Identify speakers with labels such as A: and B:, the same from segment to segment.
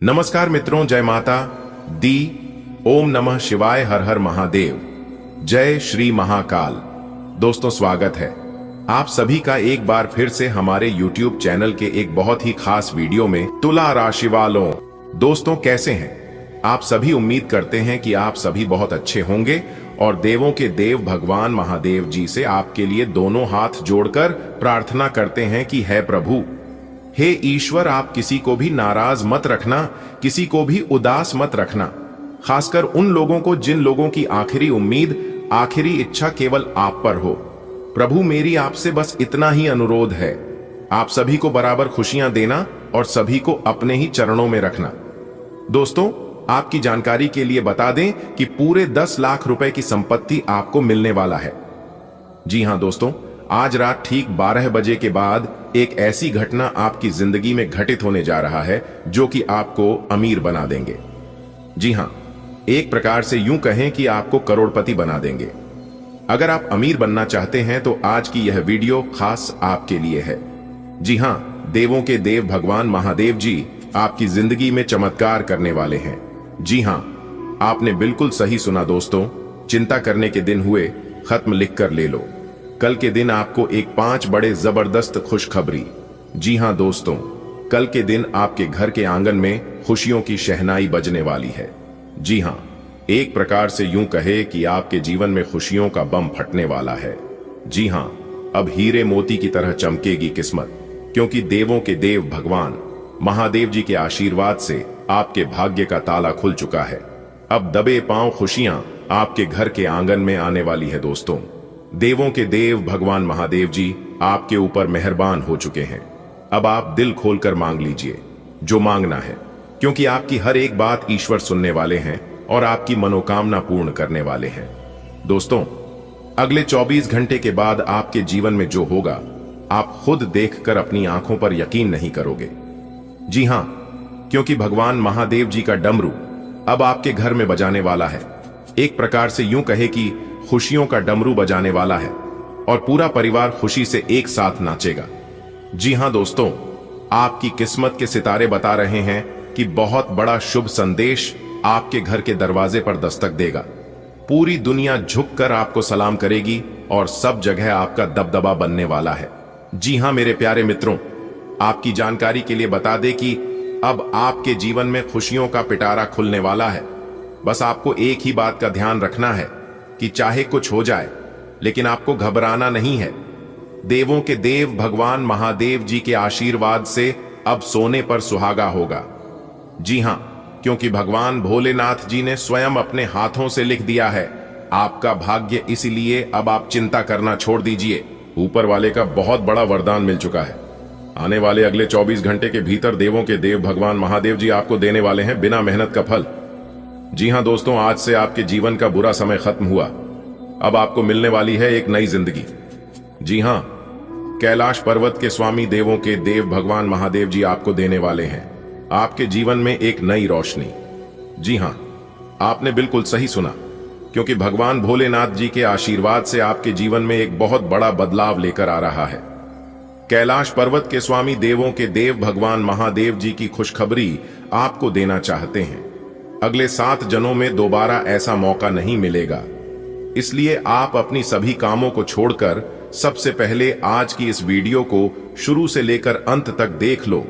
A: नमस्कार मित्रों, जय माता दी। ओम नमः शिवाय, हर हर महादेव, जय श्री महाकाल। दोस्तों, स्वागत है आप सभी का एक बार फिर से हमारे YouTube चैनल के एक बहुत ही खास वीडियो में। तुला राशि वालों, दोस्तों कैसे हैं आप सभी? उम्मीद करते हैं कि आप सभी बहुत अच्छे होंगे और देवों के देव भगवान महादेव जी से आपके लिए दोनों हाथ जोड़कर प्रार्थना करते हैं कि हे प्रभु, हे ईश्वर, आप किसी को भी नाराज मत रखना, किसी को भी उदास मत रखना, खासकर उन लोगों को जिन लोगों की आखिरी उम्मीद, आखिरी इच्छा केवल आप पर हो। प्रभु, मेरी आपसे बस इतना ही अनुरोध है, आप सभी को बराबर खुशियां देना और सभी को अपने ही चरणों में रखना। दोस्तों, आपकी जानकारी के लिए बता दें कि पूरे 10 लाख रुपए की संपत्ति आपको मिलने वाला है। जी हां दोस्तों, आज रात ठीक 12 बजे के बाद एक ऐसी घटना आपकी जिंदगी में घटित होने जा रहा है जो कि आपको अमीर बना देंगे। जी हां, एक प्रकार से यूं कहें कि आपको करोड़पति बना देंगे। अगर आप अमीर बनना चाहते हैं तो आज की यह वीडियो खास आपके लिए है। जी हां, देवों के देव भगवान महादेव जी आपकी जिंदगी में चमत्कार करने वाले हैं। जी हां, आपने बिल्कुल सही सुना दोस्तों, चिंता करने के दिन हुए, खत्म लिख कर ले लो। कल के दिन आपको एक 5 बड़े जबरदस्त खुशखबरी। जी हां दोस्तों, कल के दिन आपके घर के आंगन में खुशियों की शहनाई बजने वाली है। जी हां, एक प्रकार से यूं कहे कि आपके जीवन में खुशियों का बम फटने वाला है। जी हां, अब हीरे मोती की तरह चमकेगी किस्मत, क्योंकि देवों के देव भगवान महादेव जी के आशीर्वाद से आपके भाग्य का ताला खुल चुका है। अब दबे पांव खुशियां आपके घर के आंगन में आने वाली है। दोस्तों, देवों के देव भगवान महादेव जी आपके ऊपर मेहरबान हो चुके हैं। अब आप दिल खोलकर मांग लीजिए जो मांगना है, क्योंकि आपकी हर एक बात ईश्वर सुनने वाले हैं और आपकी मनोकामना पूर्ण करने वाले हैं। दोस्तों, अगले 24 घंटे के बाद आपके जीवन में जो होगा, आप खुद देखकर अपनी आंखों पर यकीन नहीं करोगे। जी हां, क्योंकि भगवान महादेव जी का डमरू अब आपके घर में बजाने वाला है। एक प्रकार से यूं कहे कि खुशियों का डमरू बजाने वाला है और पूरा परिवार खुशी से एक साथ नाचेगा। जी हां दोस्तों, आपकी किस्मत के सितारे बता रहे हैं कि बहुत बड़ा शुभ संदेश आपके घर के दरवाजे पर दस्तक देगा। पूरी दुनिया झुककर आपको सलाम करेगी और सब जगह आपका दबदबा बनने वाला है। जी हां मेरे प्यारे मित्रों, आपकी जानकारी के लिए बता दें कि अब आपके जीवन में खुशियों का पिटारा खुलने वाला है। बस आपको एक ही बात का ध्यान रखना है कि चाहे कुछ हो जाए, लेकिन आपको घबराना नहीं है। देवों के देव भगवान महादेव जी के आशीर्वाद से अब सोने पर सुहागा होगा। जी हां, क्योंकि भगवान भोलेनाथ जी ने स्वयं अपने हाथों से लिख दिया है आपका भाग्य। इसीलिए अब आप चिंता करना छोड़ दीजिए। ऊपर वाले का बहुत बड़ा वरदान मिल चुका है। आने वाले अगले 24 घंटे के भीतर देवों के देव भगवान महादेव जी आपको देने वाले हैं बिना मेहनत का फल। जी हां दोस्तों, आज से आपके जीवन का बुरा समय खत्म हुआ। अब आपको मिलने वाली है एक नई जिंदगी। जी हां, कैलाश पर्वत के स्वामी देवों के देव भगवान महादेव जी आपको देने वाले हैं आपके जीवन में एक नई रोशनी। जी हां, आपने बिल्कुल सही सुना, क्योंकि भगवान भोलेनाथ जी के आशीर्वाद से आपके जीवन में एक बहुत बड़ा बदलाव लेकर आ रहा है। कैलाश पर्वत के स्वामी देवों के देव भगवान महादेव जी की खुशखबरी आपको देना चाहते हैं। अगले 7 जन्मों में दोबारा ऐसा मौका नहीं मिलेगा। इसलिए आप अपनी सभी कामों को छोड़कर सबसे पहले आज की इस वीडियो को शुरू से लेकर अंत तक देख लो,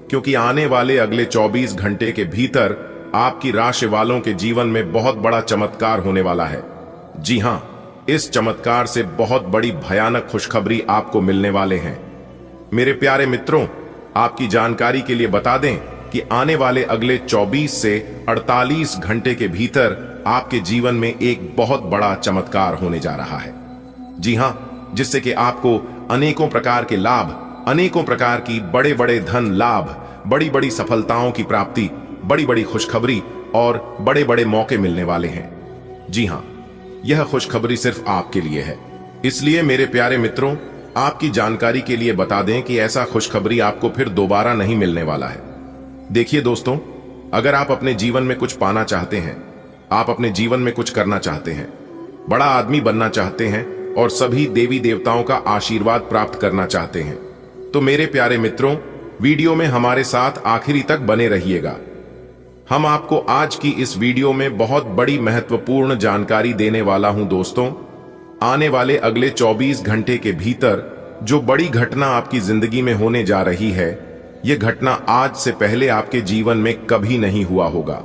A: क्योंकि आने वाले अगले 24 घंटे के भीतर आपकी राशि वालों के जीवन में बहुत बड़ा चमत्कार होने वाला है। जी हां, इस चमत्कार से बहुत बड़ी भयानक खुशखबरी आपको मिलने वाले हैं। मेरे प्यारे मित्रों, आपकी जानकारी के लिए बता दें कि आने वाले अगले 24 से 48 घंटे के भीतर आपके जीवन में एक बहुत बड़ा चमत्कार होने जा रहा है। जी हां, जिससे कि आपको अनेकों प्रकार के लाभ, अनेकों प्रकार की बड़े बड़े धन लाभ, बड़ी बड़ी सफलताओं की प्राप्ति, बड़ी बड़ी खुशखबरी और बड़े बड़े मौके मिलने वाले हैं। जी हां, यह खुशखबरी सिर्फ आपके लिए है। इसलिए मेरे प्यारे मित्रों, आपकी जानकारी के लिए बता दें कि ऐसा खुशखबरी आपको फिर दोबारा नहीं मिलने वाला है। देखिए दोस्तों, अगर आप अपने जीवन में कुछ पाना चाहते हैं, आप अपने जीवन में कुछ करना चाहते हैं, बड़ा आदमी बनना चाहते हैं और सभी देवी देवताओं का आशीर्वाद प्राप्त करना चाहते हैं, तो मेरे प्यारे मित्रों, वीडियो में हमारे साथ आखिरी तक बने रहिएगा। हम आपको आज की इस वीडियो में बहुत बड़ी महत्वपूर्ण जानकारी देने वाला हूं दोस्तों। आने वाले अगले 24 घंटे के भीतर जो बड़ी घटना आपकी जिंदगी में होने जा रही है, यह घटना आज से पहले आपके जीवन में कभी नहीं हुआ होगा।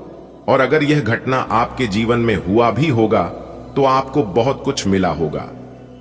A: और अगर यह घटना आपके जीवन में हुआ भी होगा तो आपको बहुत कुछ मिला होगा,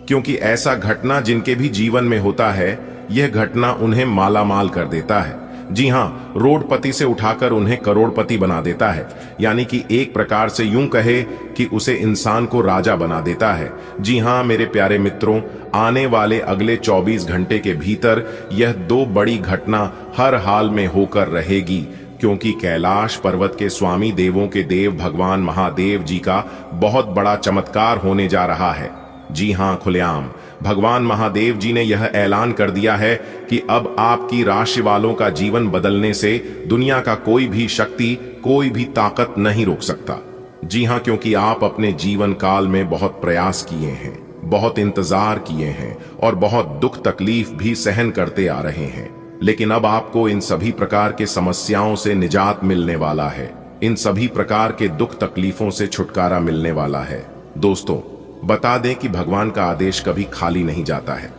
A: क्योंकि ऐसा घटना जिनके भी जीवन में होता है, यह घटना उन्हें मालामाल कर देता है। जी हां, रोडपति से उठाकर उन्हें करोड़पति बना देता है। यानी कि एक प्रकार से यूं कहे कि उसे इंसान को राजा बना देता है। जी हां मेरे प्यारे मित्रों, आने वाले अगले 24 घंटे के भीतर यह दो बड़ी घटना हर हाल में होकर रहेगी, क्योंकि कैलाश पर्वत के स्वामी देवों के देव भगवान महादेव जी का बहुत बड़ा चमत्कार होने जा रहा है। जी हां, खुलेआम भगवान महादेव जी ने यह ऐलान कर दिया है कि अब आपकी राशि वालों का जीवन बदलने से दुनिया का कोई भी शक्ति, कोई भी ताकत नहीं रोक सकता। जी हां, क्योंकि आप अपने जीवन काल में बहुत प्रयास किए हैं, बहुत इंतजार किए हैं और बहुत दुख तकलीफ भी सहन करते आ रहे हैं, लेकिन अब आपको इन सभी प्रकार के समस्याओं से निजात मिलने वाला है। इन सभी प्रकार के दुख तकलीफों से छुटकारा मिलने वाला है। दोस्तों, बता दें कि भगवान का आदेश कभी खाली नहीं जाता है।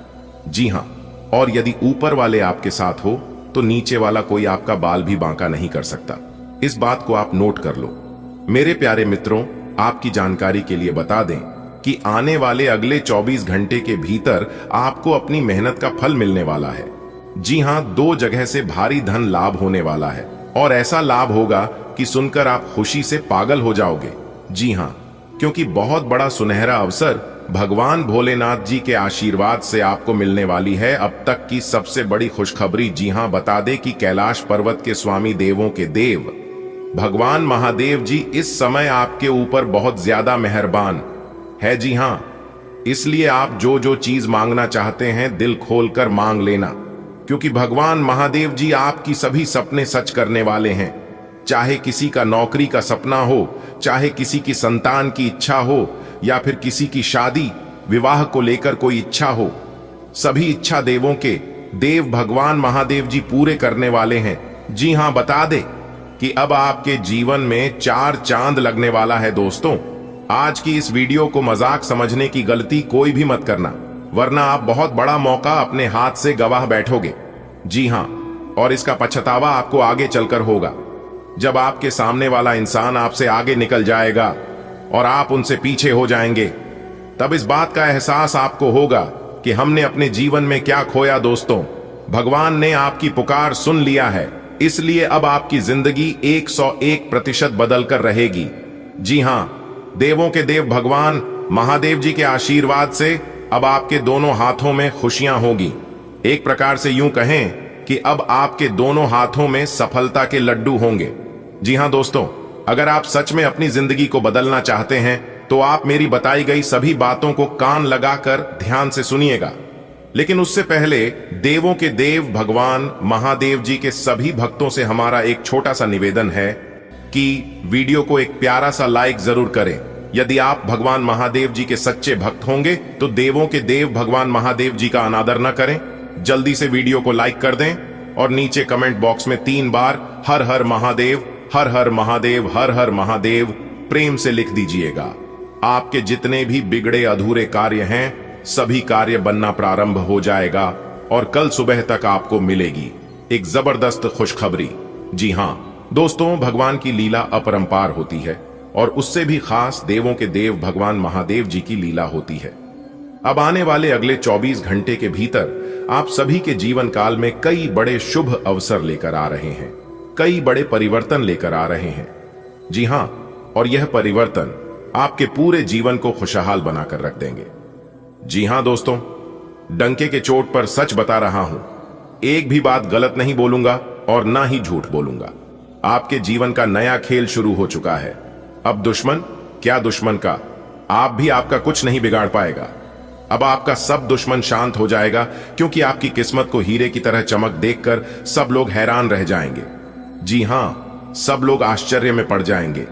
A: जी हां, और यदि ऊपर वाले आपके साथ हो तो नीचे वाला कोई आपका बाल भी बांका नहीं कर सकता। इस बात को आप नोट कर लो। मेरे प्यारे मित्रों, आपकी जानकारी के लिए बता दें कि आने वाले अगले 24 घंटे के भीतर आपको अपनी मेहनत का फल मिलने वाला है। जी हां, दो जगह से भारी धन लाभ होने वाला है, और ऐसा लाभ होगा कि सुनकर आप खुशी से पागल हो जाओगे। जी हां, क्योंकि बहुत बड़ा सुनहरा अवसर भगवान भोलेनाथ जी के आशीर्वाद से आपको मिलने वाली है। अब तक की सबसे बड़ी खुशखबरी। जी हां, बता दें कि कैलाश पर्वत के स्वामी देवों के देव भगवान महादेव जी इस समय आपके ऊपर बहुत ज्यादा मेहरबान है। जी हां, इसलिए आप जो जो चीज मांगना चाहते हैं दिल खोलकर मांग लेना, क्योंकि भगवान महादेव जी आपकी सभी सपने सच करने वाले हैं। चाहे किसी का नौकरी का सपना हो, चाहे किसी की संतान की इच्छा हो, या फिर किसी की शादी विवाह को लेकर कोई इच्छा हो, सभी इच्छा देवों के देव भगवान महादेव जी पूरे करने वाले हैं। जी हां, बता दे कि अब आपके जीवन में 4 चांद लगने वाला है। दोस्तों, आज की इस वीडियो को मजाक समझने की गलती कोई भी मत करना, वरना आप बहुत बड़ा मौका अपने हाथ से गवाह बैठोगे। जी हां, और इसका पछतावा आपको आगे चलकर होगा, जब आपके सामने वाला इंसान आपसे आगे निकल जाएगा और आप उनसे पीछे हो जाएंगे। तब इस बात का एहसास आपको होगा कि हमने अपने जीवन में क्या खोया। दोस्तों, भगवान ने आपकी पुकार सुन लिया है, इसलिए अब आपकी जिंदगी 101% बदल कर रहेगी। जी हां, देवों के देव भगवान महादेव जी के आशीर्वाद से अब आपके दोनों हाथों में खुशियां होगी। एक प्रकार से यूं कहें कि अब आपके दोनों हाथों में सफलता के लड्डू होंगे। जी हां दोस्तों, अगर आप सच में अपनी जिंदगी को बदलना चाहते हैं तो आप मेरी बताई गई सभी बातों को कान लगाकर ध्यान से सुनिएगा। लेकिन उससे पहले देवों के देव भगवान महादेव जी के सभी भक्तों से हमारा एक छोटा सा निवेदन है कि वीडियो को एक प्यारा सा लाइक जरूर करें। यदि आप भगवान महादेव जी के सच्चे भक्त होंगे तो देवों के देव भगवान महादेव जी का अनादर न करें। जल्दी से वीडियो को लाइक कर दें और नीचे कमेंट बॉक्स में 3 बार हर हर महादेव, हर हर महादेव, हर हर महादेव प्रेम से लिख दीजिएगा। आपके जितने भी बिगड़े अधूरे कार्य हैं, सभी कार्य बनना प्रारंभ हो जाएगा और कल सुबह तक आपको मिलेगी एक जबरदस्त खुशखबरी। जी हां दोस्तों, भगवान की लीला अपरंपार होती है और उससे भी खास देवों के देव भगवान महादेव जी की लीला होती है। अब आने वाले अगले 24 घंटे के भीतर आप सभी के जीवन काल में कई बड़े शुभ अवसर लेकर आ रहे हैं, कई बड़े परिवर्तन लेकर आ रहे हैं। जी हां, और यह परिवर्तन आपके पूरे जीवन को खुशहाल बनाकर रख देंगे। जी हां दोस्तों, डंके के चोट पर सच बता रहा हूं, एक भी बात गलत नहीं बोलूंगा और ना ही झूठ बोलूंगा। आपके जीवन का नया खेल शुरू हो चुका है। अब दुश्मन, क्या दुश्मन का, आप भी आपका कुछ नहीं बिगाड़ पाएगा। अब आपका सब दुश्मन शांत हो जाएगा, क्योंकि आपकी किस्मत को हीरे की तरह चमक देखकर सब लोग हैरान रह जाएंगे। जी हां, सब लोग आश्चर्य में पड़ जाएंगे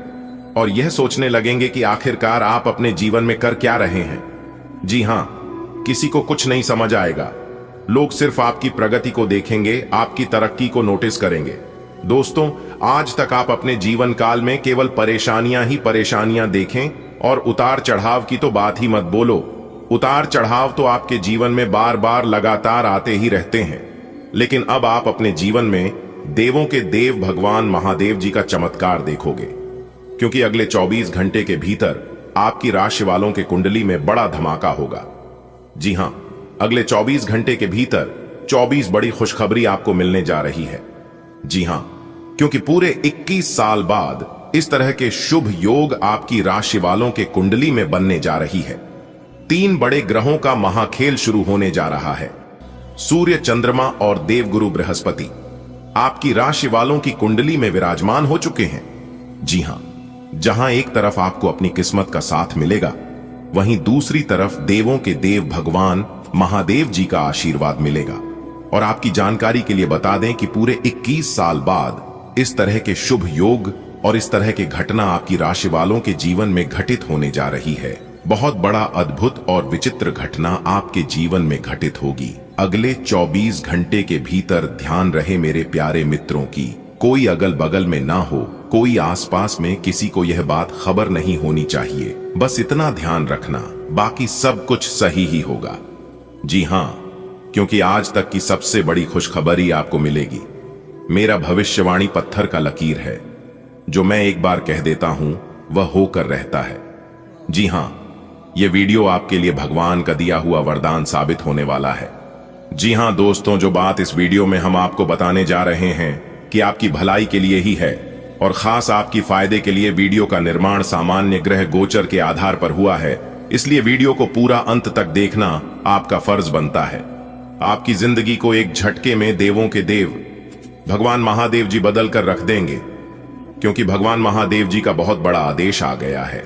A: और यह सोचने लगेंगे कि आखिरकार आप अपने जीवन में कर क्या रहे हैं। जी हां, किसी को कुछ नहीं समझ आएगा। लोग सिर्फ आपकी प्रगति को देखेंगे, आपकी तरक्की को नोटिस करेंगे। दोस्तों, आज तक आप अपने जीवन काल में केवल परेशानियां ही परेशानियां देखें और उतार चढ़ाव की तो बात ही मत बोलो। उतार चढ़ाव तो आपके जीवन में बार बार लगातार आते ही रहते हैं, लेकिन अब आप अपने जीवन में देवों के देव भगवान महादेव जी का चमत्कार देखोगे, क्योंकि अगले 24 घंटे के भीतर आपकी राशि वालों के कुंडली में बड़ा धमाका होगा। जी हां, अगले 24 घंटे के भीतर 24 बड़ी खुशखबरी आपको मिलने जा रही है। जी हां, क्योंकि पूरे 21 साल बाद इस तरह के शुभ योग आपकी राशि वालों के कुंडली में बनने जा रही है। 3 बड़े ग्रहों का महाखेल शुरू होने जा रहा है। सूर्य, चंद्रमा और देवगुरु बृहस्पति आपकी राशि वालों की कुंडली में विराजमान हो चुके हैं। जी हां, जहां एक तरफ आपको अपनी किस्मत का साथ मिलेगा, वहीं दूसरी तरफ देवों के देव भगवान महादेव जी का आशीर्वाद मिलेगा। और आपकी जानकारी के लिए बता दें कि पूरे 21 साल बाद इस तरह के शुभ योग और इस तरह की घटना आपकी राशि वालों के जीवन में घटित होने जा रही है। बहुत बड़ा अद्भुत और विचित्र घटना आपके जीवन में घटित होगी अगले 24 घंटे के भीतर। ध्यान रहे मेरे प्यारे मित्रों की, कोई अगल बगल में ना हो, कोई आसपास में किसी को यह बात खबर नहीं होनी चाहिए। बस इतना ध्यान रखना, बाकी सब कुछ सही ही होगा। जी हां, क्योंकि आज तक की सबसे बड़ी खुशखबरी आपको मिलेगी। मेरा भविष्यवाणी पत्थर का लकीर है, जो मैं एक बार कह देता हूं वह होकर रहता है। जी हां, यह वीडियो आपके लिए भगवान का दिया हुआ वरदान साबित होने वाला है। जी हां दोस्तों, जो बात इस वीडियो में हम आपको बताने जा रहे हैं कि आपकी भलाई के लिए ही है और खास आपकी फायदे के लिए वीडियो का निर्माण सामान्य ग्रह गोचर के आधार पर हुआ है, इसलिए वीडियो को पूरा अंत तक देखना आपका फर्ज बनता है। आपकी जिंदगी को एक झटके में देवों के देव भगवान महादेव जी बदल कर रख देंगे, क्योंकि भगवान महादेव जी का बहुत बड़ा आदेश आ गया है।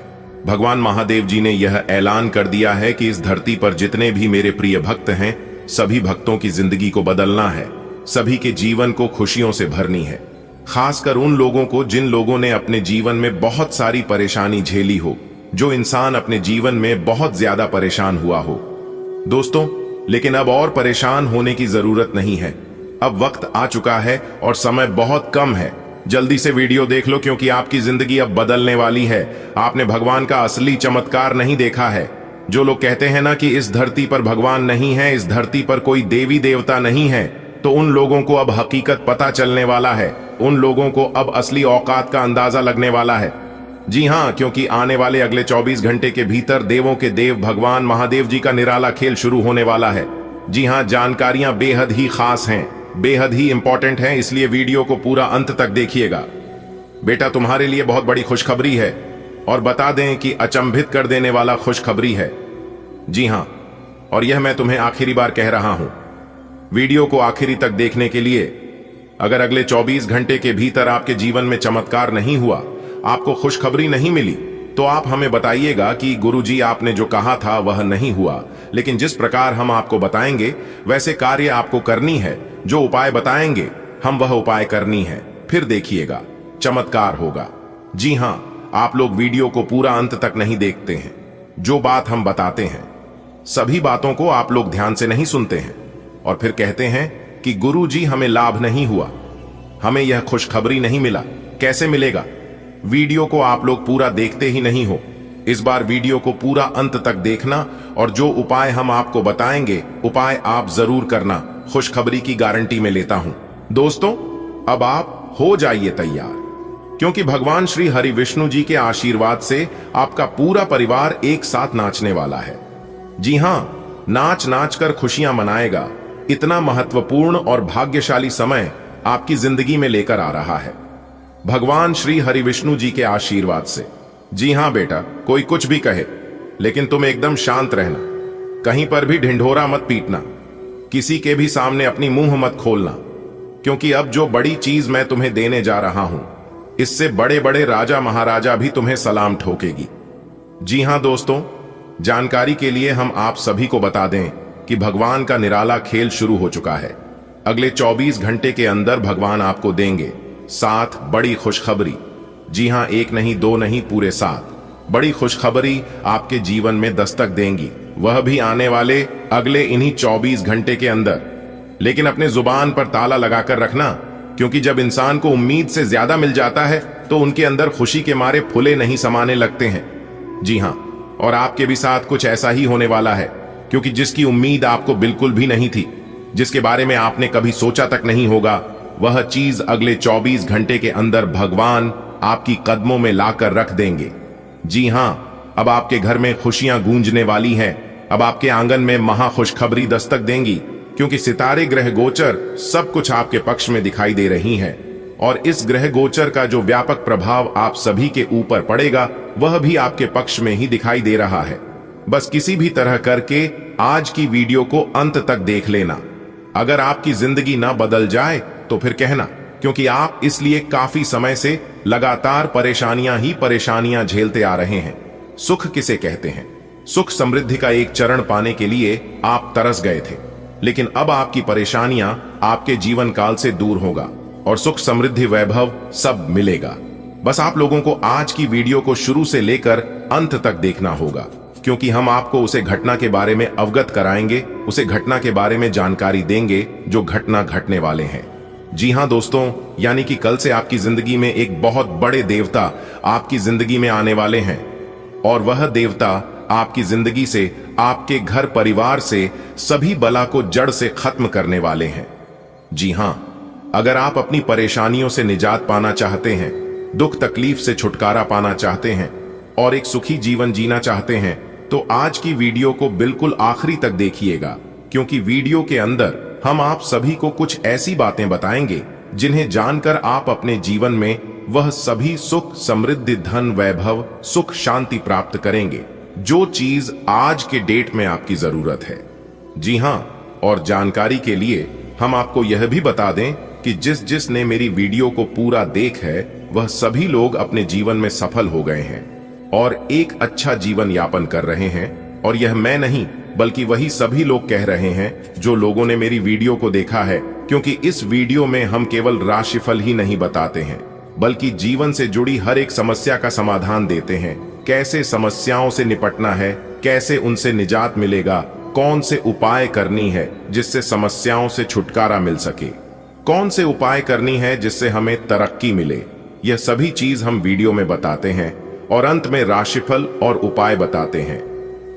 A: भगवान महादेव जी ने यह ऐलान कर दिया है कि इस धरती पर जितने भी मेरे प्रिय भक्त हैं, सभी भक्तों की जिंदगी को बदलना है, सभी के जीवन को खुशियों से भरनी है। खासकर उन लोगों को जिन लोगों ने अपने जीवन में बहुत सारी परेशानी झेली हो, जो इंसान अपने जीवन में बहुत ज्यादा परेशान हुआ हो। दोस्तों, लेकिन अब और परेशान होने की जरूरत नहीं है। अब वक्त आ चुका है और समय बहुत कम है। जल्दी से वीडियो देख लो, क्योंकि आपकी जिंदगी अब बदलने वाली है। आपने भगवान का असली चमत्कार नहीं देखा है। जो लोग कहते हैं ना कि इस धरती पर भगवान नहीं है, इस धरती पर कोई देवी देवता नहीं है, तो उन लोगों को अब हकीकत पता चलने वाला है। उन लोगों को अब असली औकात का अंदाजा लगने वाला है। जी हां, क्योंकि आने वाले अगले 24 घंटे के भीतर देवों के देव भगवान महादेव जी का निराला खेल शुरू होने वाला है। जी हां, जानकारियां बेहद ही खास हैं, बेहद ही इंपॉर्टेंट हैं, इसलिए वीडियो को पूरा अंत तक देखिएगा। बेटा, तुम्हारे लिए बहुत बड़ी खुशखबरी है, और बता दें कि अचंभित कर देने वाला खुशखबरी है। जी हां, और यह मैं तुम्हें आखिरी बार कह रहा हूं। वीडियो को आखिरी तक देखने के लिए, अगर अगले 24 घंटे के भीतर आपके जीवन में चमत्कार नहीं हुआ, आपको खुशखबरी नहीं मिली, तो आप हमें बताइएगा कि गुरुजी आपने जो कहा था वह नहीं हुआ। लेकिन जिस प्रकार हम आपको बताएंगे वैसे कार्य आपको करनी है। जो उपाय बताएंगे हम वह उपाय करनी है, फिर देखिएगा चमत्कार होगा। जी हां, आप लोग वीडियो को पूरा अंत तक नहीं देखते हैं। जो बात हम बताते हैं, सभी बातों को आप लोग ध्यान से नहीं सुनते हैं और फिर कहते हैं कि गुरुजी हमें लाभ नहीं हुआ, हमें यह खुशखबरी नहीं मिला। कैसे मिलेगा? वीडियो को आप लोग पूरा देखते ही नहीं हो। इस बार वीडियो को पूरा अंत तक देखना, और जो उपाय हम आपको बताएंगे उपाय आप जरूर करना। खुशखबरी की गारंटी में लेता हूं। दोस्तों, अब आप हो जाइए तैयार, क्योंकि भगवान श्री हरि विष्णु जी के आशीर्वाद से आपका पूरा परिवार एक साथ नाचने वाला है। जी हां, नाच नाच कर खुशियां मनाएगा। इतना महत्वपूर्ण और भाग्यशाली समय आपकी जिंदगी में लेकर आ रहा है भगवान श्री हरि विष्णु जी के आशीर्वाद से। जी हां बेटा, कोई कुछ भी कहे, लेकिन तुम एकदम शांत रहना। कहीं पर भी ढिंढोरा मत पीटना, किसी के भी सामने अपनी मुंह मत खोलना, क्योंकि अब जो बड़ी चीज मैं तुम्हें देने जा रहा हूं, इससे बड़े बड़े राजा महाराजा भी तुम्हें सलाम ठोकेगी। जी हां दोस्तों, जानकारी के लिए हम आप सभी को बता दें कि भगवान का निराला खेल शुरू हो चुका है। अगले 24 घंटे के अंदर भगवान आपको देंगे 7 बड़ी खुशखबरी। जी हां, एक नहीं, दो नहीं, पूरे 7 बड़ी खुशखबरी आपके जीवन में दस्तक देंगी, वह भी आने वाले अगले इन्हीं 24 घंटे के अंदर। लेकिन अपने जुबान पर ताला लगाकर रखना, क्योंकि जब इंसान को उम्मीद से ज्यादा मिल जाता है तो उनके अंदर खुशी के मारे फुले नहीं समाने लगते हैं। जी हां, और आपके भी साथ कुछ ऐसा ही होने वाला है, क्योंकि जिसकी उम्मीद आपको बिल्कुल भी नहीं थी, जिसके बारे में आपने कभी सोचा तक नहीं होगा, वह चीज अगले 24 घंटे के अंदर भगवान आपकी कदमों में लाकर रख देंगे। जी हां, अब आपके घर में खुशियां गूंजने वाली हैं। अब आपके आंगन में महाखुशखबरी दस्तक देंगी, क्योंकि सितारे ग्रह गोचर सब कुछ आपके पक्ष में दिखाई दे रही हैं। और इस ग्रह गोचर का जो व्यापक प्रभाव आप सभी के ऊपर पड़ेगा, वह भी आपके पक्ष में ही दिखाई दे रहा है। बस किसी भी तरह करके आज की वीडियो को अंत तक देख लेना। अगर आपकी जिंदगी ना बदल जाए तो फिर कहना, क्योंकि आप इसलिए काफी समय से लगातार परेशानियां ही परेशानियां झेलते आ रहे हैं। सुख किसे कहते हैं? सुख समृद्धि का एक चरण पाने के लिए आप तरस गए थे, लेकिन अब आपकी परेशानियां आपके जीवन काल से दूर होगा और सुख समृद्धि वैभव सब मिलेगा। बस आप लोगों को आज की वीडियो को शुरू से लेकर अंत तक देखना होगा, क्योंकि हम आपको उसे घटना के बारे में अवगत कराएंगे, उसे घटना के बारे में जानकारी देंगे जो घटना घटने वाले हैं। जी हां दोस्तों, यानी कि कल से आपकी जिंदगी में एक बहुत बड़े देवता आपकी जिंदगी में आने वाले हैं, और वह देवता आपकी जिंदगी से, आपके घर परिवार से सभी बला को जड़ से खत्म करने वाले हैं। जी हां, अगर आप अपनी परेशानियों से निजात पाना चाहते हैं, दुख तकलीफ से छुटकारा पाना चाहते हैं और एक सुखी जीवन जीना चाहते हैं, तो आज की वीडियो को बिल्कुल आखिरी तक देखिएगा, क्योंकि वीडियो के अंदर हम आप सभी को कुछ ऐसी बातें बताएंगे जिन्हें जानकर आप अपने जीवन में वह सभी सुख समृद्धि धन वैभव सुख शांति प्राप्त करेंगे, जो चीज आज के डेट में आपकी जरूरत है। जी हां, और जानकारी के लिए हम आपको यह भी बता दें कि जिसने मेरी वीडियो को पूरा देख है, वह सभी लोग अपने जीवन में सफल हो गए हैं और एक अच्छा जीवन यापन कर रहे हैं। और यह मैं नहीं, बल्कि वही सभी लोग कह रहे हैं जो लोगों ने मेरी वीडियो को देखा है, क्योंकि इस वीडियो में हम केवल राशिफल ही नहीं बताते हैं, बल्कि जीवन से जुड़ी हर एक समस्या का समाधान देते हैं। कैसे समस्याओं से निपटना है, कैसे उनसे निजात मिलेगा, कौन से उपाय करनी है जिससे समस्याओं से छुटकारा मिल सके, कौन से उपाय करनी है जिससे हमें तरक्की मिले, यह सभी चीज हम वीडियो में बताते हैं। और अंत में राशिफल और उपाय बताते हैं।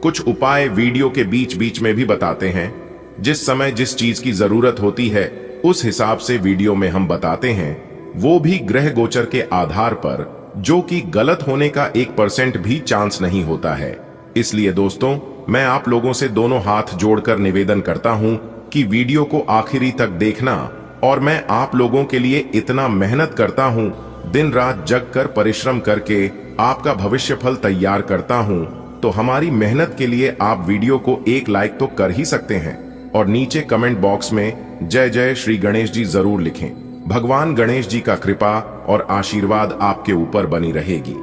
A: कुछ उपाय वीडियो के बीच बीच में भी बताते हैं। जिस समय जिस चीज की जरूरत होती है उस हिसाब से वीडियो में हम बताते हैं, वो भी ग्रह गोचर के आधार पर, जो कि गलत होने का 1% भी चांस नहीं होता है। इसलिए दोस्तों, मैं आप लोगों से दोनों हाथ जोड़कर निवेदन करता हूं कि वीडियो को आखिरी तक देखना। और मैं आप लोगों के लिए इतना मेहनत करता हूं, दिन रात जग कर परिश्रम करके आपका भविष्य फल तैयार करता हूं, तो हमारी मेहनत के लिए आप वीडियो को एक लाइक तो कर ही सकते हैं और नीचे कमेंट बॉक्स में जय जय श्री गणेश जी जरूर लिखें। भगवान गणेश जी का कृपा और आशीर्वाद आपके ऊपर बनी रहेगी।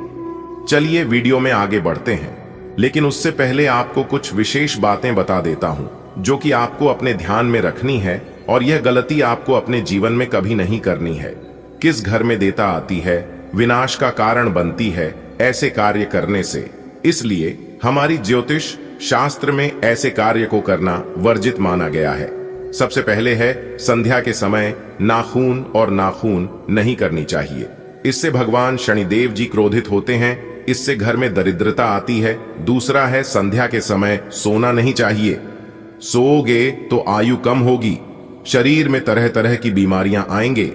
A: चलिए वीडियो में आगे बढ़ते हैं, लेकिन उससे पहले आपको कुछ विशेष बातें बता देता हूं, जो कि आपको अपने ध्यान में रखनी है, और यह गलती आपको अपने जीवन में कभी नहीं करनी है। किस घर में देता आती है, विनाश का कारण बनती है ऐसे कार्य करने से। इसलिए हमारी ज्योतिष शास्त्र में ऐसे कार्य को करना वर्जित माना गया है। सबसे पहले है, संध्या के समय नाखून और नाखून नहीं करनी चाहिए। इससे भगवान शनिदेव जी क्रोधित होते हैं, इससे घर में दरिद्रता आती है। दूसरा है, संध्या के समय सोना नहीं चाहिए। सोओगे तो आयु कम होगी, शरीर में तरह तरह की बीमारियां आएंगे,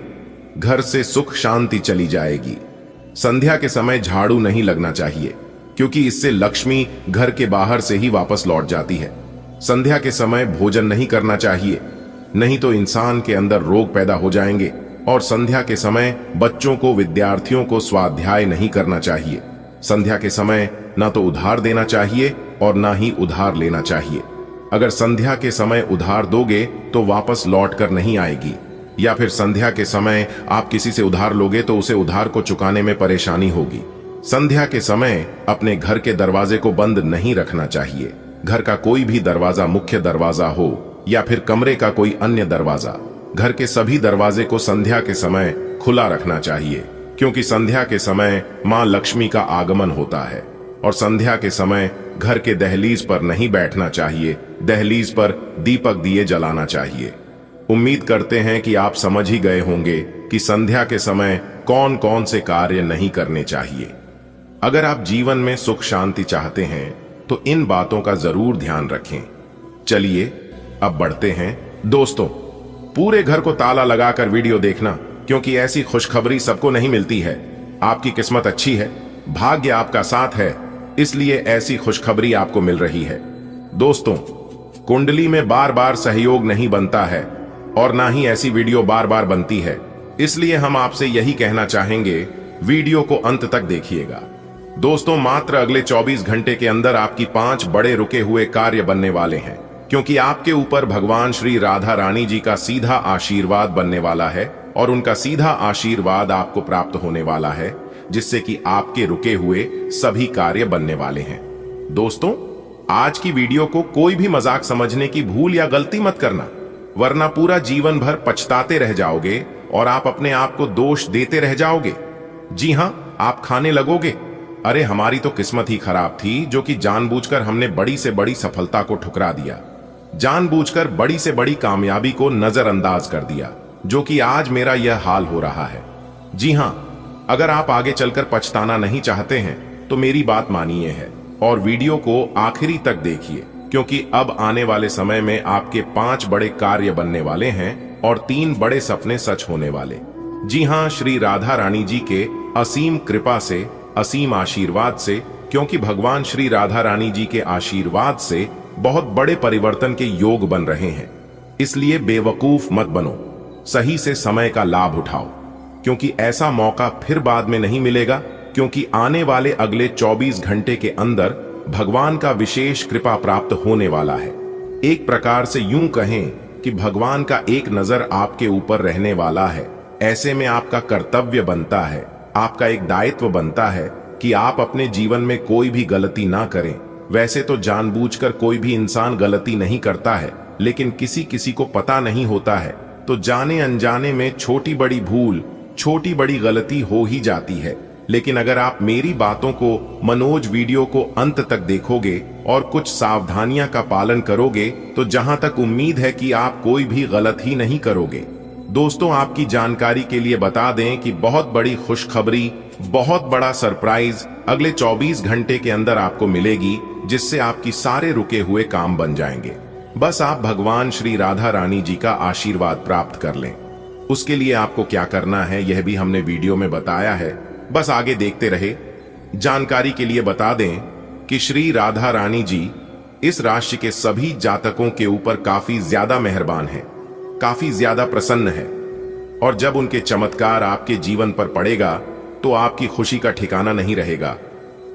A: घर से सुख शांति चली जाएगी। संध्या के समय झाड़ू नहीं लगना चाहिए, क्योंकि इससे लक्ष्मी घर के बाहर से ही वापस लौट जाती है। संध्या के समय भोजन नहीं करना चाहिए, नहीं तो इंसान के अंदर रोग पैदा हो जाएंगे। और संध्या के समय बच्चों को, विद्यार्थियों को स्वाध्याय नहीं करना चाहिए। संध्या के समय ना तो उधार देना चाहिए और ना ही उधार लेना चाहिए। अगर संध्या के समय उधार दोगे तो वापस लौट कर नहीं आएगी, या फिर संध्या के समय आप किसी से उधार लोगे तो उसे उधार को चुकाने में परेशानी होगी। संध्या के समय अपने घर के दरवाजे को बंद नहीं रखना चाहिए। घर का कोई भी दरवाजा, मुख्य दरवाजा हो या फिर कमरे का कोई अन्य दरवाजा, घर के सभी दरवाजे को संध्या के समय खुला रखना चाहिए, क्योंकि संध्या के समय मां लक्ष्मी का आगमन होता है। और संध्या के समय घर के दहलीज पर नहीं बैठना चाहिए, दहलीज पर दीपक दिए जलाना चाहिए। उम्मीद करते हैं कि आप समझ ही गए होंगे कि संध्या के समय कौन कौन से कार्य नहीं करने चाहिए। अगर आप जीवन में सुख शांति चाहते हैं तो इन बातों का जरूर ध्यान रखें। चलिए अब बढ़ते हैं। दोस्तों, पूरे घर को ताला लगाकर वीडियो देखना, क्योंकि ऐसी खुशखबरी सबको नहीं मिलती है। आपकी किस्मत अच्छी है, भाग्य आपका साथ है, इसलिए ऐसी खुशखबरी आपको मिल रही है। दोस्तों, कुंडली में बार बार सहयोग नहीं बनता है और ना ही ऐसी वीडियो बार बार बनती है, इसलिए हम आपसे यही कहना चाहेंगे, वीडियो को अंत तक देखिएगा। दोस्तों, मात्र अगले 24 घंटे के अंदर आपकी 5 बड़े रुके हुए कार्य बनने वाले हैं, क्योंकि आपके ऊपर भगवान श्री राधा रानी जी का सीधा आशीर्वाद बनने वाला है और उनका सीधा आशीर्वाद आपको प्राप्त होने वाला है, जिससे कि आपके रुके हुए सभी कार्य बनने वाले हैं। दोस्तों, आज की वीडियो को कोई भी मजाक समझने की भूल या गलती मत करना, वरना पूरा जीवन भर पछताते रह जाओगे और आप अपने आप को दोष देते रह जाओगे। जी हां, आप खाने लगोगे, अरे हमारी तो किस्मत ही खराब थी जो कि जानबूझकर हमने बड़ी से बड़ी सफलता को ठुकरा दिया, जानबूझकर बड़ी से बड़ी कामयाबी को नजरअंदाज कर दिया, जो कि आज मेरा यह हाल हो रहा है। जी हां, अगर आप आगे चलकर पछताना नहीं चाहते हैं तो मेरी बात मानिए है और वीडियो को आखिरी तक देखिए, क्योंकि अब आने वाले समय में आपके 5 बड़े कार्य बनने वाले हैं और 3 बड़े सपने सच होने वाले। जी हां, श्री राधा रानी जी के असीम कृपा से, असीम आशीर्वाद से, क्योंकि भगवान श्री राधा रानी जी के आशीर्वाद से बहुत बड़े परिवर्तन के योग बन रहे हैं। इसलिए बेवकूफ मत बनो, सही से समय का लाभ उठाओ, क्योंकि ऐसा मौका फिर बाद में नहीं मिलेगा, क्योंकि आने वाले अगले 24 घंटे के अंदर भगवान का विशेष कृपा प्राप्त होने वाला है। एक प्रकार से यूं कहें कि भगवान का एक नजर आपके ऊपर रहने वाला है। ऐसे में आपका कर्तव्य बनता है, आपका एक दायित्व बनता है कि आप अपने जीवन में कोई भी गलती ना करें। वैसे तो जानबूझकर कोई भी इंसान गलती नहीं करता है, लेकिन किसी किसी को पता नहीं होता है, तो जाने अनजाने में छोटी बड़ी भूल, छोटी बड़ी गलती हो ही जाती है। लेकिन अगर आप मेरी बातों को, मनोज वीडियो को अंत तक देखोगे और कुछ सावधानियां का पालन करोगे, तो जहां तक उम्मीद है कि आप कोई भी गलत ही नहीं करोगे। दोस्तों, आपकी जानकारी के लिए बता दें कि बहुत बड़ी खुशखबरी, बहुत बड़ा सरप्राइज अगले 24 घंटे के अंदर आपको मिलेगी, जिससे आपकी सारे रुके हुए काम बन जाएंगे। बस आप भगवान श्री राधा रानी जी का आशीर्वाद प्राप्त कर लें। उसके लिए आपको क्या करना है यह भी हमने वीडियो में बताया है, बस आगे देखते रहे। जानकारी के लिए बता दें कि श्री राधा रानी जी इस राशि के सभी जातकों के ऊपर काफी ज्यादा मेहरबान है, काफी ज्यादा प्रसन्न है, और जब उनके चमत्कार आपके जीवन पर पड़ेगा तो आपकी खुशी का ठिकाना नहीं रहेगा।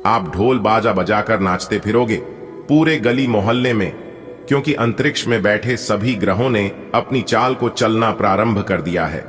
A: आप ढोल बाजा बजाकर नाचते फिरोगे पूरे गली मोहल्ले में, क्योंकि अंतरिक्ष में बैठे सभी ग्रहों ने अपनी चाल को चलना प्रारंभ कर दिया है,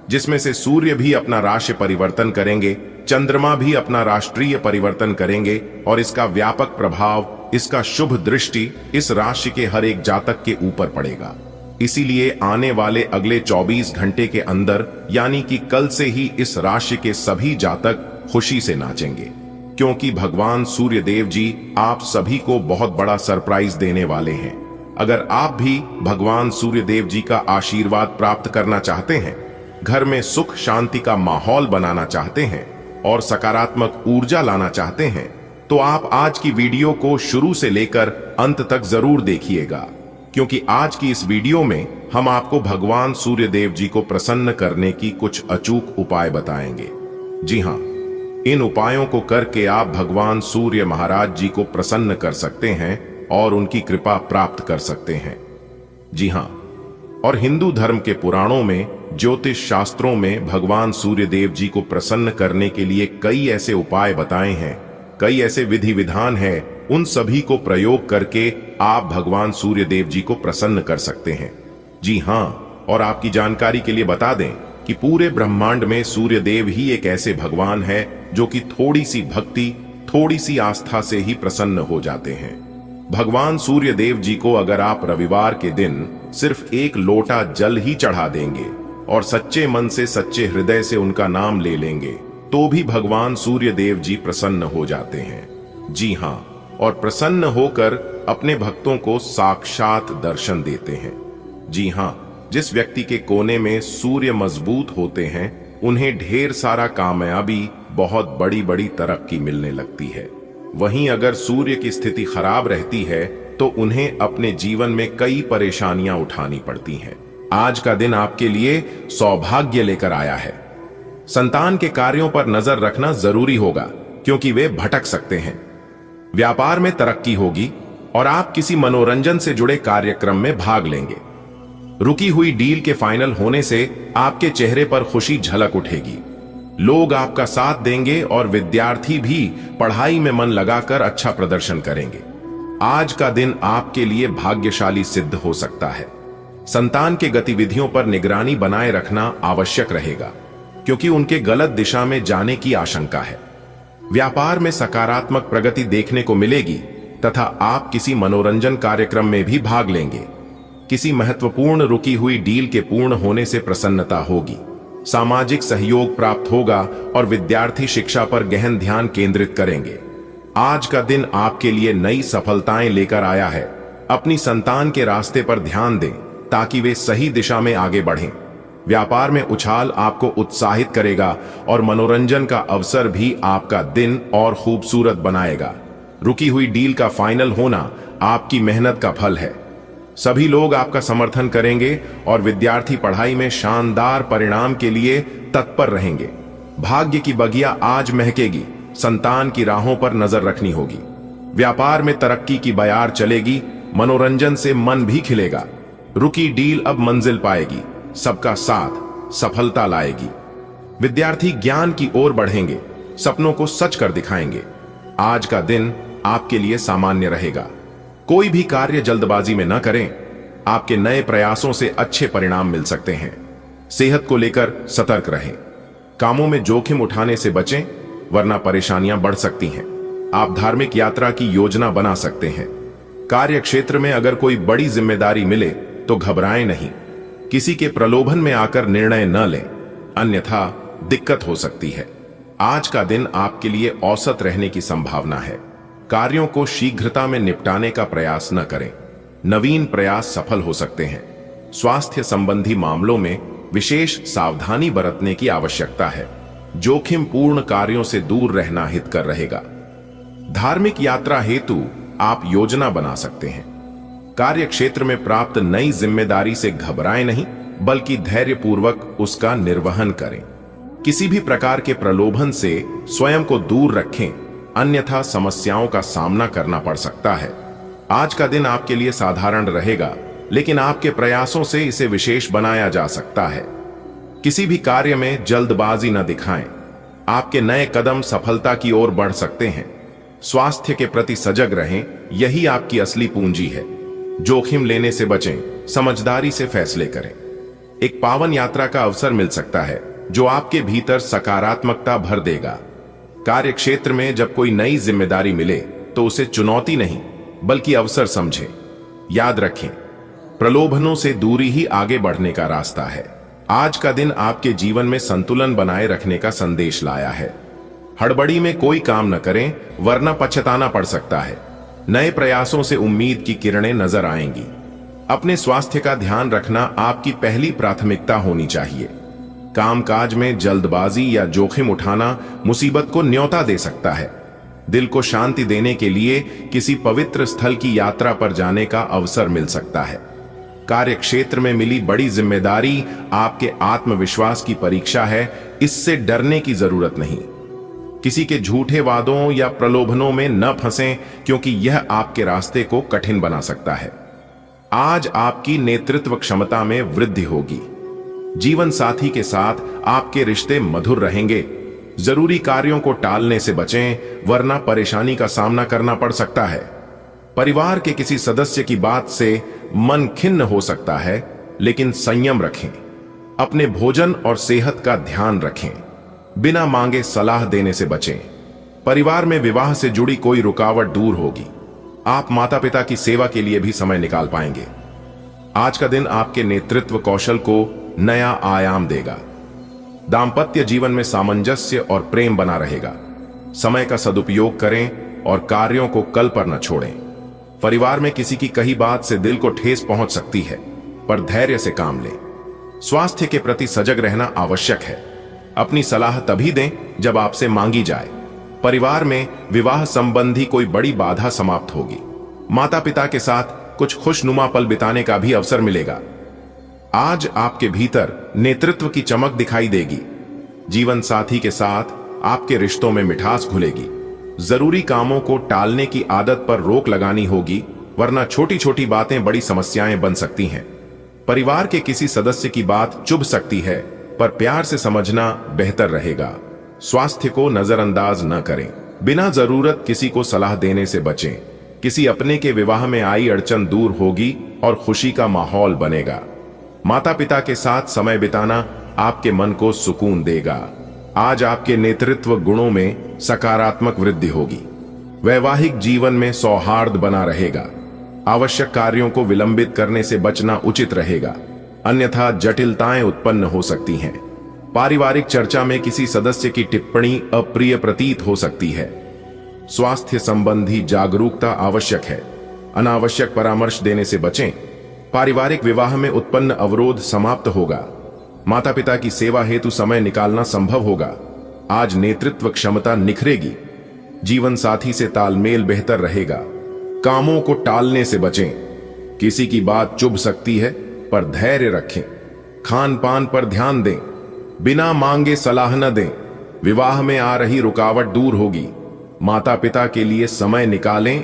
A: जिसमें से सूर्य भी अपना राशि परिवर्तन करेंगे, चंद्रमा भी अपना राष्ट्रीय परिवर्तन करेंगे, और इसका व्यापक प्रभाव, इसका शुभ दृष्टि इस राशि के हर एक जातक के ऊपर पड़ेगा। इसीलिए आने वाले अगले 24 घंटे के अंदर, यानी कि कल से ही इस राशि के सभी जातक खुशी से नाचेंगे, क्योंकि भगवान सूर्य देव जी आप सभी को बहुत बड़ा सरप्राइज देने वाले हैं। अगर आप भी भगवान सूर्य देव जी का आशीर्वाद प्राप्त करना चाहते हैं, घर में सुख शांति का माहौल बनाना चाहते हैं और सकारात्मक ऊर्जा लाना चाहते हैं, तो आप आज की वीडियो को शुरू से लेकर अंत तक जरूर देखिएगा, क्योंकि आज की इस वीडियो में हम आपको भगवान सूर्य देव जी को प्रसन्न करने की कुछ अचूक उपाय बताएंगे। जी हां, इन उपायों को करके आप भगवान सूर्य महाराज जी को प्रसन्न कर सकते हैं और उनकी कृपा प्राप्त कर सकते हैं। जी हां, और हिंदू धर्म के पुराणों में, ज्योतिष शास्त्रों में भगवान सूर्य देव जी को प्रसन्न करने के लिए कई ऐसे उपाय बताए हैं, कई ऐसे विधि विधान हैं। उन सभी को प्रयोग करके आप भगवान सूर्य देव जी को प्रसन्न कर सकते हैं। जी हां, और आपकी जानकारी के लिए बता दें कि पूरे ब्रह्मांड में सूर्य देव ही एक ऐसे भगवान है जो कि थोड़ी सी भक्ति, थोड़ी सी आस्था से ही प्रसन्न हो जाते हैं। भगवान सूर्य देव जी को अगर आप रविवार के दिन सिर्फ 1 लोटा जल ही चढ़ा देंगे और सच्चे मन से, सच्चे हृदय से उनका नाम ले लेंगे, तो भी भगवान सूर्य देव जी प्रसन्न हो जाते हैं। जी हां, और प्रसन्न होकर अपने भक्तों को साक्षात दर्शन देते हैं। जी हां, जिस व्यक्ति के कोने में सूर्य मजबूत होते हैं उन्हें ढेर सारा कामयाबी, बहुत बड़ी बड़ी तरक्की मिलने लगती है। वहीं अगर सूर्य की स्थिति खराब रहती है तो उन्हें अपने जीवन में कई परेशानियां उठानी पड़ती हैं। आज का दिन आपके लिए सौभाग्य लेकर आया है। संतान के कार्यों पर नजर रखना जरूरी होगा क्योंकि वे भटक सकते हैं। व्यापार में तरक्की होगी और आप किसी मनोरंजन से जुड़े कार्यक्रम में भाग लेंगे। रुकी हुई डील के फाइनल होने से आपके चेहरे पर खुशी झलक उठेगी। लोग आपका साथ देंगे और विद्यार्थी भी पढ़ाई में मन लगाकर अच्छा प्रदर्शन करेंगे। आज का दिन आपके लिए भाग्यशाली सिद्ध हो सकता है। संतान के गतिविधियों पर निगरानी बनाए रखना आवश्यक रहेगा क्योंकि उनके गलत दिशा में जाने की आशंका है। व्यापार में सकारात्मक प्रगति देखने को मिलेगी तथा आप किसी मनोरंजन कार्यक्रम में भी भाग लेंगे। किसी महत्वपूर्ण रुकी हुई डील के पूर्ण होने से प्रसन्नता होगी। सामाजिक सहयोग प्राप्त होगा और विद्यार्थी शिक्षा पर गहन ध्यान केंद्रित करेंगे। आज का दिन आपके लिए नई सफलताएं लेकर आया है। अपनी संतान के रास्ते पर ध्यान दें ताकि वे सही दिशा में आगे बढ़ें। व्यापार में उछाल आपको उत्साहित करेगा और मनोरंजन का अवसर भी आपका दिन और खूबसूरत बनाएगा। रुकी हुई डील का फाइनल होना आपकी मेहनत का फल है। सभी लोग आपका समर्थन करेंगे और विद्यार्थी पढ़ाई में शानदार परिणाम के लिए तत्पर रहेंगे। भाग्य की बगिया आज महकेगी। संतान की राहों पर नजर रखनी होगी। व्यापार में तरक्की की बयार चलेगी। मनोरंजन से मन भी खिलेगा। रुकी डील अब मंजिल पाएगी। सबका साथ सफलता लाएगी। विद्यार्थी ज्ञान की ओर बढ़ेंगे। सपनों को सच कर दिखाएंगे। आज का दिन आपके लिए सामान्य रहेगा। कोई भी कार्य जल्दबाजी में न करें। आपके नए प्रयासों से अच्छे परिणाम मिल सकते हैं। सेहत को लेकर सतर्क रहें। कामों में जोखिम उठाने से बचें वरना परेशानियां बढ़ सकती हैं। आप धार्मिक यात्रा की योजना बना सकते हैं। कार्य क्षेत्र में अगर कोई बड़ी जिम्मेदारी मिले तो घबराएं नहीं। किसी के प्रलोभन में आकर निर्णय न लें, अन्यथा दिक्कत हो सकती है। आज का दिन आपके लिए औसत रहने की संभावना है। कार्यों को शीघ्रता में निपटाने का प्रयास न करें। नवीन प्रयास सफल हो सकते हैं। स्वास्थ्य संबंधी मामलों में विशेष सावधानी बरतने की आवश्यकता है। जोखिम पूर्ण कार्यों से दूर रहना हितकर रहेगा। धार्मिक यात्रा हेतु आप योजना बना सकते हैं। कार्य क्षेत्र में प्राप्त नई जिम्मेदारी से घबराएं नहीं, बल्कि धैर्यपूर्वक उसका निर्वहन करें। किसी भी प्रकार के प्रलोभन से स्वयं को दूर रखें, अन्यथा समस्याओं का सामना करना पड़ सकता है। आज का दिन आपके लिए साधारण रहेगा, लेकिन आपके प्रयासों से इसे विशेष बनाया जा सकता है। किसी भी कार्य में जल्दबाजी न दिखाएं। आपके नए कदम सफलता की ओर बढ़ सकते हैं। स्वास्थ्य के प्रति सजग रहें, यही आपकी असली पूंजी है। जोखिम लेने से बचें, समझदारी से फैसले करें। एक पावन यात्रा का अवसर मिल सकता है जो आपके भीतर सकारात्मकता भर देगा। कार्य क्षेत्र में जब कोई नई जिम्मेदारी मिले तो उसे चुनौती नहीं बल्कि अवसर समझें। याद रखें, प्रलोभनों से दूरी ही आगे बढ़ने का रास्ता है। आज का दिन आपके जीवन में संतुलन बनाए रखने का संदेश लाया है। हड़बड़ी में कोई काम न करें वरना पछताना पड़ सकता है। नए प्रयासों से उम्मीद की किरणें नजर आएंगी। अपने स्वास्थ्य का ध्यान रखना आपकी पहली प्राथमिकता होनी चाहिए। कामकाज में जल्दबाजी या जोखिम उठाना मुसीबत को न्योता दे सकता है। दिल को शांति देने के लिए किसी पवित्र स्थल की यात्रा पर जाने का अवसर मिल सकता है। कार्य क्षेत्र में मिली बड़ी जिम्मेदारी आपके आत्मविश्वास की परीक्षा है, इससे डरने की जरूरत नहीं। किसी के झूठे वादों या प्रलोभनों में न फंसें क्योंकि यह आपके रास्ते को कठिन बना सकता है। आज आपकी नेतृत्व क्षमता में वृद्धि होगी। जीवन साथी के साथ आपके रिश्ते मधुर रहेंगे। जरूरी कार्यों को टालने से बचें वरना परेशानी का सामना करना पड़ सकता है। परिवार के किसी सदस्य की बात से मन खिन्न हो सकता है, लेकिन संयम रखें। अपने भोजन और सेहत का ध्यान रखें। बिना मांगे सलाह देने से बचें। परिवार में विवाह से जुड़ी कोई रुकावट दूर होगी। आप माता पिता की सेवा के लिए भी समय निकाल पाएंगे। आज का दिन आपके नेतृत्व कौशल को नया आयाम देगा। दांपत्य जीवन में सामंजस्य और प्रेम बना रहेगा। समय का सदुपयोग करें और कार्यों को कल पर न छोड़ें। परिवार में किसी की कही बात से दिल को ठेस पहुंच सकती है। पर धैर्य से काम लें। स्वास्थ्य के प्रति सजग रहना आवश्यक है। अपनी सलाह तभी दें जब आपसे मांगी जाए। परिवार में विवाह संबंधी कोई बड़ी बाधा समाप्त होगी। माता पिता के साथ कुछ खुशनुमा पल बिताने का भी अवसर मिलेगा। आज आपके भीतर नेतृत्व की चमक दिखाई देगी। जीवन साथी के साथ आपके रिश्तों में मिठास घुलेगी। जरूरी कामों को टालने की आदत पर रोक लगानी होगी, वरना छोटी छोटी बातें बड़ी समस्याएं बन सकती हैं। परिवार के किसी सदस्य की बात चुभ सकती है, पर प्यार से समझना बेहतर रहेगा। स्वास्थ्य को नजरअंदाज न करें। बिना जरूरत किसी को सलाह देने से बचें। किसी अपने के विवाह में आई अड़चन दूर होगी और खुशी का माहौल बनेगा। माता पिता के साथ समय बिताना आपके मन को सुकून देगा। आज आपके नेतृत्व गुणों में सकारात्मक वृद्धि होगी। वैवाहिक जीवन में सौहार्द बना रहेगा। आवश्यक कार्यों को विलंबित करने से बचना उचित रहेगा, अन्यथा जटिलताएं उत्पन्न हो सकती हैं। पारिवारिक चर्चा में किसी सदस्य की टिप्पणी अप्रिय प्रतीत हो सकती है। स्वास्थ्य संबंधी जागरूकता आवश्यक है। अनावश्यक परामर्श देने से बचें। पारिवारिक विवाह में उत्पन्न अवरोध समाप्त होगा। माता पिता की सेवा हेतु समय निकालना संभव होगा। आज नेतृत्व क्षमता निखरेगी। जीवन साथी से तालमेल बेहतर रहेगा। कामों को टालने से बचें। किसी की बात चुभ सकती है, पर धैर्य रखें। खान पान पर ध्यान दें। बिना मांगे सलाह न दें। विवाह में आ रही रुकावट दूर होगी। माता पिता के लिए समय निकालें।